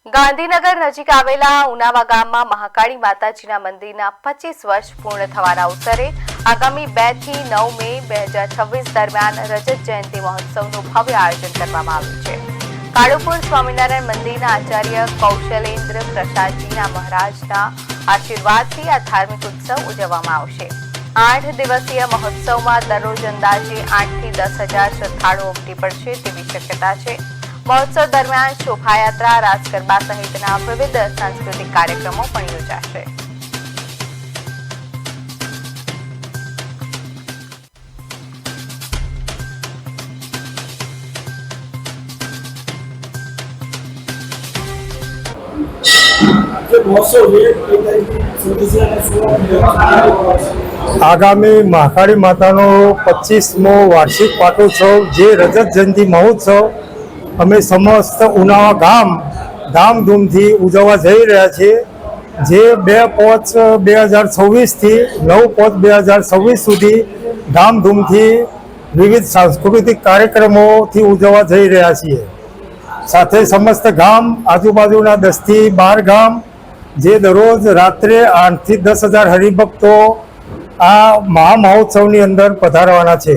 ગાંધીનગર નજીક આવેલા ઉનાવા ગામમાં મહાકાળી માતાજીના મંદિરના 25 વર્ષ પૂર્ણ થવાના અવસરે આગામી 2 થી 9 મે 2026 દરમિયાન રજત જયંતિ મહોત્સવનું ભવ્ય આયોજન કરવામાં આવ્યું છે। કાળુપુર સ્વામિનારાયણ મંદિરના આચાર્ય કૌશલેન્દ્ર પ્રસાદજીના મહારાજના આશીર્વાદથી આ ધાર્મિક ઉત્સવ ઉજવવામાં આવશે। 8 દિવસીય મહોત્સવમાં દરરોજ અંદાજે 8 થી 10,000 શ્રદ્ધાળુઓ ઉમટી પડશે તેવી શક્યતા છે। મહોત્સવ દરમિયાન શોભાયાત્રા, રાસ ગરબા સહિતના વિવિધ સાંસ્કૃતિક કાર્યક્રમો પણ યોજાશે। આગામી મહાકાળી માતાનો 25મો વાર્ષિક પાટોત્સવ જે રજત જયંતિ મહોત્સવ અમે સમસ્ત ઉનાવા ગામ ધામધૂમથી ઉજવવા જઈ રહ્યા છીએ, જે 2/5/2026 થી 9/5/2026 સુધી ધામધૂમથી વિવિધ સાંસ્કૃતિક કાર્યક્રમોથી ઉજવવા જઈ રહ્યા છીએ। સાથે સમસ્ત ગામ, આજુબાજુના 10 થી 12 ગામ, જે દરરોજ રાત્રે 8 થી 10,000 હરિભક્તો આ મહા મહોત્સવની અંદર પધારવાના છે।